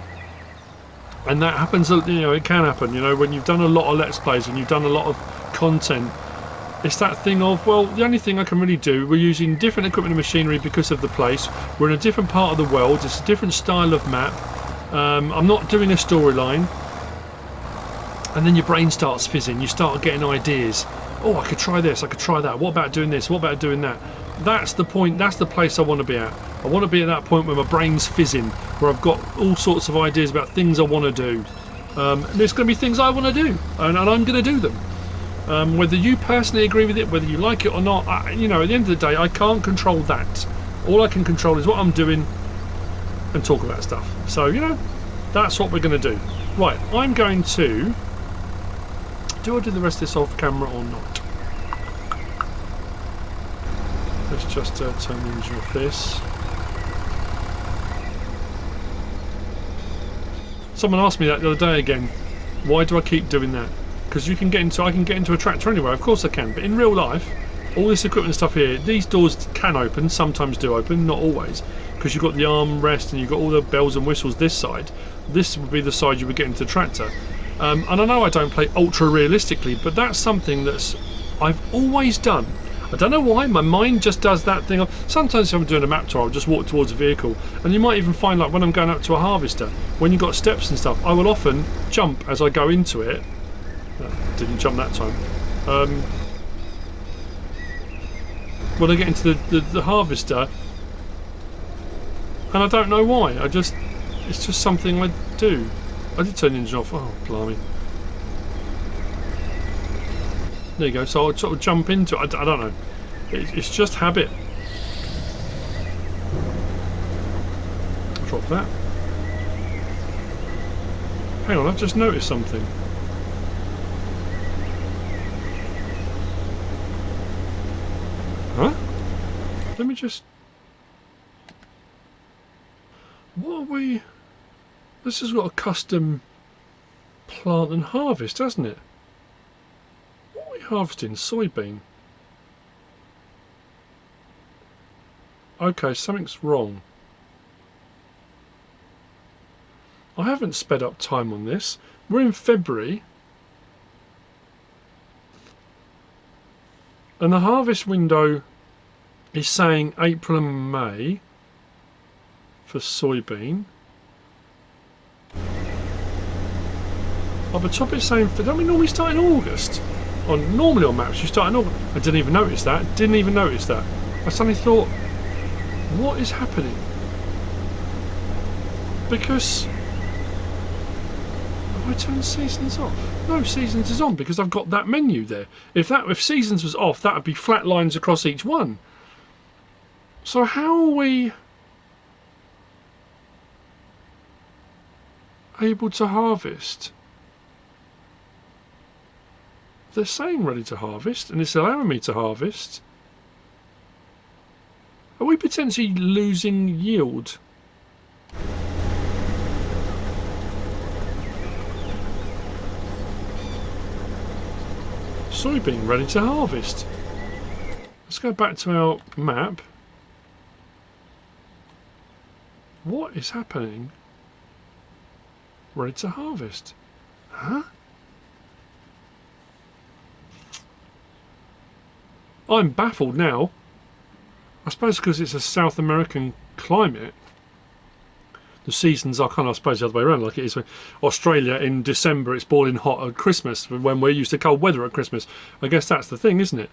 that happens, it can happen, when you've done a lot of Let's Plays and you've done a lot of content, it's that thing of, well, the only thing I can really do, we're using different equipment and machinery because of the place, we're in a different part of the world, it's a different style of map, I'm not doing a storyline, and then your brain starts fizzing, you start getting ideas. Oh, I could try this, I could try that, what about doing this, what about doing that? That's the point, that's the place I want to be at. I want to be at that point where my brain's fizzing, where I've got all sorts of ideas about things I want to do. And there's going to be things I want to do, and I'm going to do them. Whether you personally agree with it, whether you like it or not, at the end of the day, I can't control that. All I can control is what I'm doing and talk about stuff. So, that's what we're going to do. Right, I'm going to... Do I do the rest of this off camera or not? Let's just turn the engine off this. Someone asked me that the other day again. Why do I keep doing that? Because I can get into a tractor anyway. Of course I can. But in real life, all this equipment and stuff here, these doors can open. Sometimes do open, not always. Because you've got the arm rest and you've got all the bells and whistles this side. this would be the side you would get into the tractor. And I know I don't play ultra realistically, but that's something that's I've always done. I don't know why, my mind just does that thing. Sometimes if I'm doing a map tour, I'll just walk towards a vehicle, and you might even find, like when I'm going up to a harvester, when you've got steps and stuff, I will often jump as I go into it. Didn't jump that time. When I get into the harvester, and I don't know why, it's just something I do. I did turn the engine off. Oh, blimey. There you go. So I'll sort of jump into it. I don't know. It's just habit. Drop that. Hang on, I've just noticed something. Huh? Let me just... What are we... This has got a custom plant and harvest, hasn't it? What are we harvesting? Soybean. Okay, something's wrong. I haven't sped up time on this. We're in February. And the harvest window is saying April and May for soybean. Up the top it's saying, don't we normally start in August? Normally on maps you start in August. I didn't even notice that. I suddenly thought, what is happening? Because have I turned seasons off? No, seasons is on because I've got that menu there. If seasons was off, that would be flat lines across each one. So how are we able to harvest? They're saying ready to harvest, and it's allowing me to harvest. Are we potentially losing yield? Soybean ready to harvest. Let's go back to our map. What is happening? Ready to harvest. Huh? I'm baffled now. I suppose because it's a South American climate, the seasons are kind of, I suppose, the other way around, like it is Australia in December, it's boiling hot at Christmas, when we're used to cold weather at Christmas. I guess that's the thing, isn't it?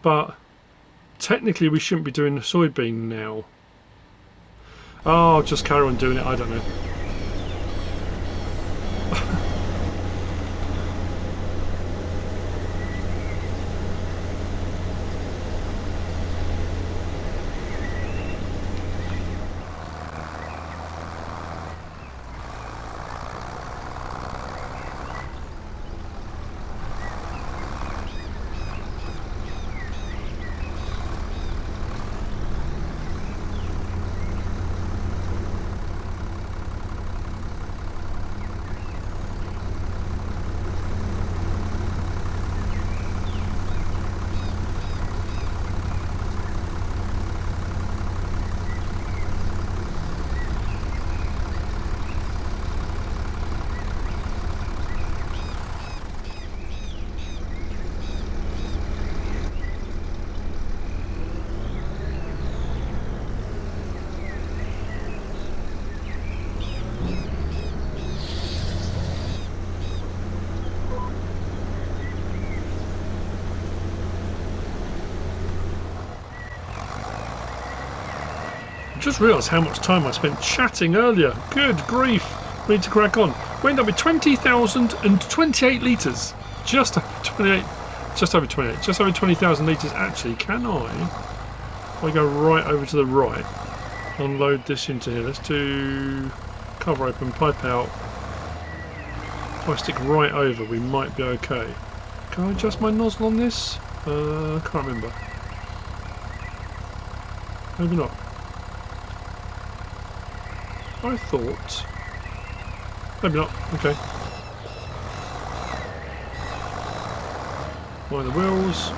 But technically we shouldn't be doing the soybean now. Oh, just carry on doing it, I don't know. Just realised how much time I spent chatting earlier. Good grief. We need to crack on. We end up with 20,028 litres. Just over 28. Just over 28. Just over 20,000 litres. Actually, can I go right over to the right, unload this into here. Let's do cover open, pipe out. If I stick right over, we might be okay. Can I adjust my nozzle on this? Can't remember. Maybe not. I thought... Maybe not. Okay. Mind the wheels.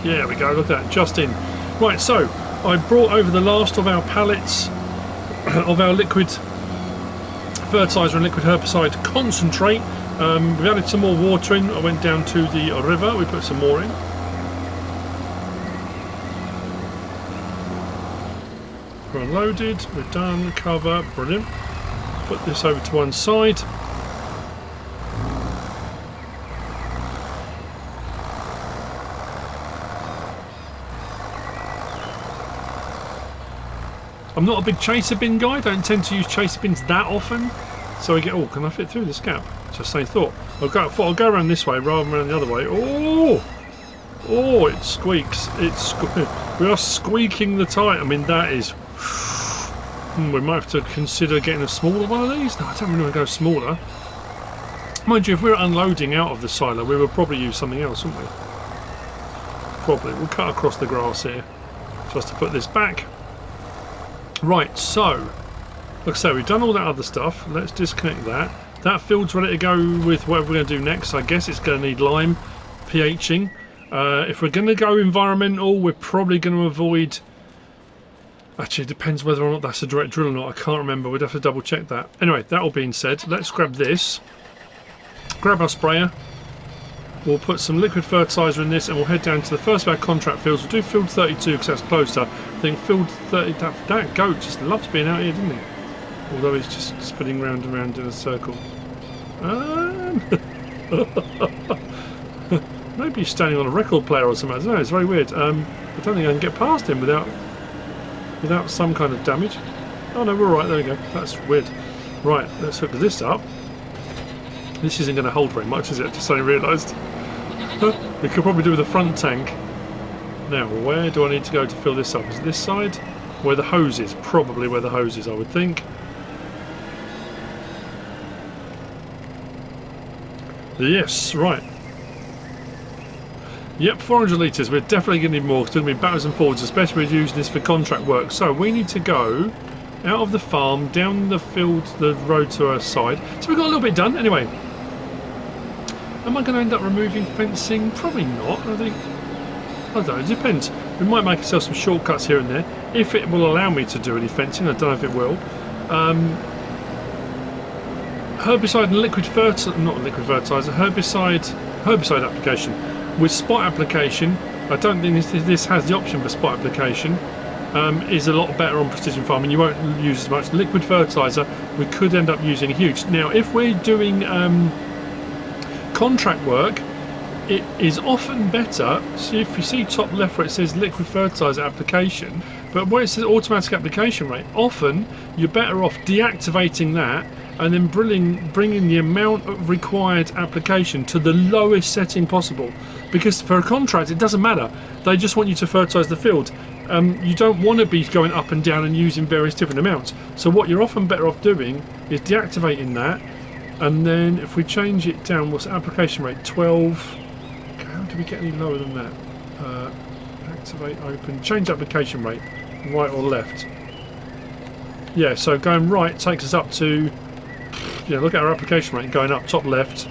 Yeah, there we go. Look at that. Just in. Right, so I brought over the last of our pallets of our liquid fertilizer and liquid herbicide concentrate. We added some more water in. I went down to the river, we put some more in. We're unloaded, we're done, cover, brilliant. Put this over to one side. I'm not a big chaser bin guy, don't tend to use chaser bins that often. So I get, oh, can I fit through this gap? Just same thought. I'll go around this way rather than around the other way. Oh, it squeaks. We are squeaking the tyre. I mean, that is... we might have to consider getting a smaller one of these. No, I don't really want to go smaller. Mind you, if we were unloading out of the silo, we would probably use something else, wouldn't we? Probably. We'll cut across the grass here just to put this back. Right, so, like I say, we've done all that other stuff. Let's disconnect that. That field's ready to go with whatever we're going to do next. I guess it's going to need lime pHing. If we're going to go environmental, we're probably going to avoid... Actually, it depends whether or not that's a direct drill or not. I can't remember. We'd have to double check that. Anyway, that all being said, let's grab this. Grab our sprayer. We'll put some liquid fertilizer in this and we'll head down to the first of our contract fields. We'll do field 32 because that's closer. I think field 30... That goat just loves being out here, doesn't he? Although he's just spinning round and round in a circle. Maybe he's standing on a record player or something. I don't know, it's very weird. I don't think I can get past him without some kind of damage. Oh no, we're alright, there we go. That's weird. Right, let's hook this up. This isn't going to hold very much, is it? Just suddenly realised. We could probably do with a front tank. Now, where do I need to go to fill this up? Is it this side? Where the hose is? Probably where the hose is, I would think. Yes, right. Yep, 400 litres. We're definitely going to need more because we're going to be backwards and forwards, especially if we're using this for contract work. So we need to go out of the farm, down the field, the road to our side. So we've got a little bit done. Anyway, am I going to end up removing fencing? Probably not. I think, I don't know, it depends. We might make ourselves some shortcuts here and there. If it will allow me to do any fencing, I don't know if it will. Herbicide and liquid fertilizer, not liquid fertilizer, herbicide application. With spot application, I don't think this has the option for spot application. Is a lot better on precision farming. You won't use as much liquid fertilizer. We could end up using huge. Now, if we're doing contract work, it is often better. So if you see top left where it says liquid fertilizer application, but where it says automatic application rate, often you're better off deactivating that and then bringing the amount of required application to the lowest setting possible. Because for a contract, it doesn't matter. They just want you to fertilise the field. You don't want to be going up and down and using various different amounts. So what you're often better off doing is deactivating that. And then if we change it down, what's application rate? 12. How do we get any lower than that? Activate, open, change application rate, right or left. Yeah, so going right takes us up to... Yeah, look at our application rate going up, top left.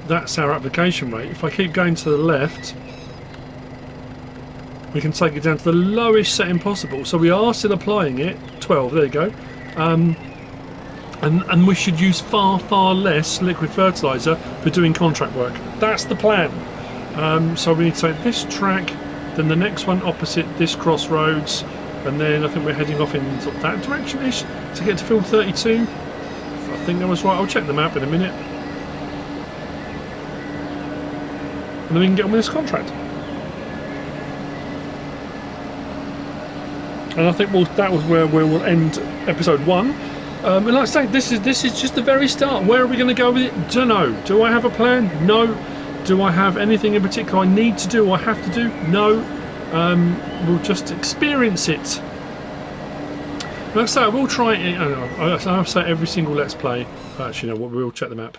That's our application rate. If I keep going to the left, we can take it down to the lowest setting possible. So we are still applying it. 12, there you go. And we should use far, far less liquid fertilizer for doing contract work. That's the plan. So we need to take this track, then the next one opposite this crossroads, and then I think we're heading off in sort of that direction-ish to get to field 32. I think that was right. I'll check the map in a minute. And then we can get on with this contract. And I think that was where we will end episode 1. And like I say, this is just the very start. Where are we going to go with it? Don't know. Do I have a plan? No. Do I have anything in particular I need to do or have to do? No. We'll just experience it. Like I say, I will try it. I'll say every single Let's Play. Actually, no, we'll check the map.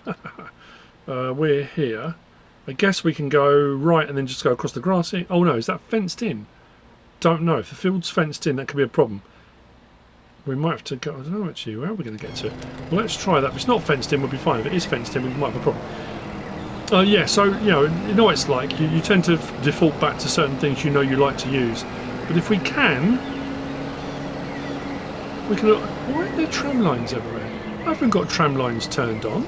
We're here. I guess we can go right and then just go across the grassy. Oh no, is that fenced in? Don't know. If the field's fenced in, that could be a problem. We might have to go. I don't know actually. Where are we going to get to? Well, let's try that. If it's not fenced in, we'll be fine. If it is fenced in, we might have a problem. Yeah, so you know what it's like. You tend to default back to certain things you know you like to use. But if we can Why are there tram lines everywhere? I haven't got tram lines turned on.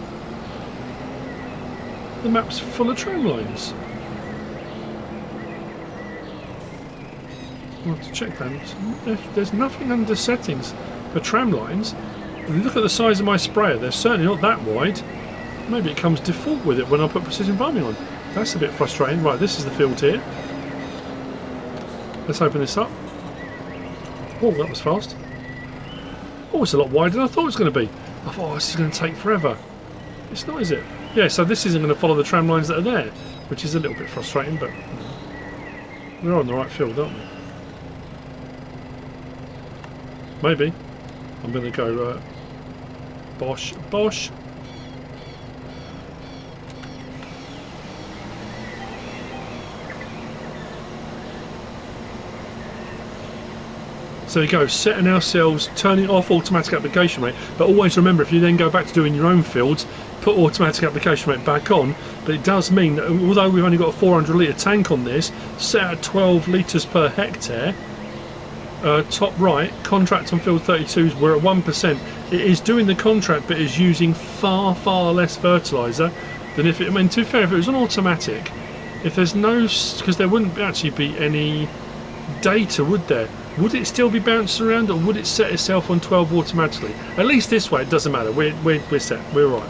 The map's full of tram lines. I'll have to check that. There's nothing under settings for tram lines. And look at the size of my sprayer. They're certainly not that wide. Maybe it comes default with it when I put precision farming on. That's a bit frustrating. Right, this is the field here. Let's open this up. Oh, that was fast. Oh, it's a lot wider than I thought it was going to be. I thought, oh, this is going to take forever. It's not, is it? Yeah, so this isn't going to follow the tram lines that are there, which is a little bit frustrating, but we're on the right field, aren't we? Maybe. I'm going to go bosh, bosh. So there you go, setting ourselves, turning off automatic application rate, but always remember, if you then go back to doing your own fields, put automatic application rate back on. But it does mean that although we've only got a 400 litre tank on this, set at 12 litres per hectare, top right, contract on field 32s, we're at 1%. It is doing the contract, but is using far, far less fertiliser than if it, I mean, to be fair, if it was an automatic, if there's no, because there wouldn't actually be any data, would there? Would it still be bouncing around, or would it set itself on 12 automatically? At least this way, it doesn't matter. We're set. We're right.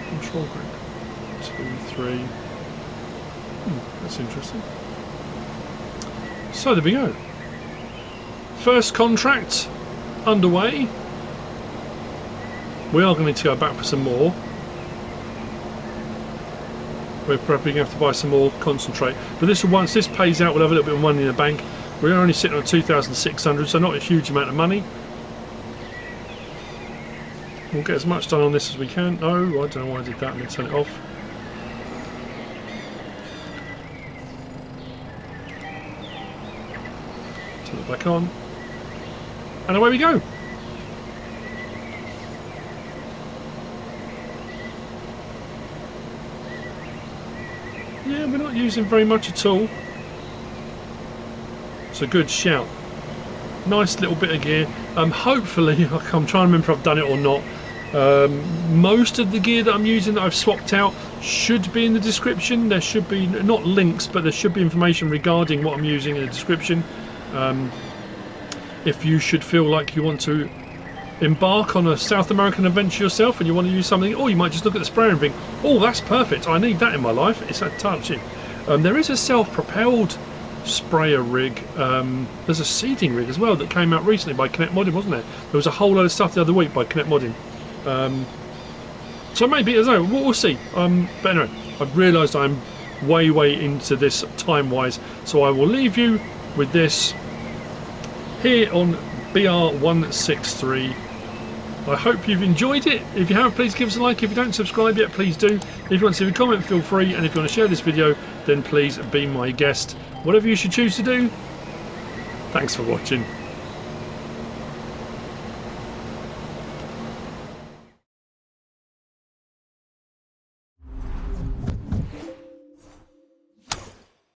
Control group 2, 3. That's interesting. So there we go. First contract underway. We are going to need to go back for some more. We're probably going to have to buy some more concentrate. But this will, once this pays out, we'll have a little bit of money in the bank. We're only sitting on 2,600, so not a huge amount of money. We'll get as much done on this as we can. Oh, I don't know why I did that. I'm going to turn it off. Turn it back on. And away we go. Yeah, we're not using very much at all. It's a good shout. Nice little bit of gear. Hopefully, I'm trying to remember if I've done it or not. Most of the gear that I'm using that I've swapped out should be in the description. There should be, not links, but there should be information regarding what I'm using in the description. If you should feel like you want to embark on a South American adventure yourself and you want to use something, or you might just look at the sprayer and think, oh, that's perfect, I need that in my life. It's a touching. There is a self-propelled sprayer rig. There's a seeding rig as well that came out recently by ConnectModding, wasn't there? There was a whole load of stuff the other week by ConnectModding. So maybe, I don't know, we'll see. But anyway, I've realised I'm way into this time-wise, so I will leave you with this here on BR-163. I hope you've enjoyed it. If you haven't, please give us a like. If you don't subscribe yet, please do. If you want to leave a comment, feel free. And if you want to share this video, then please be my guest. Whatever you should choose to do. Thanks for watching.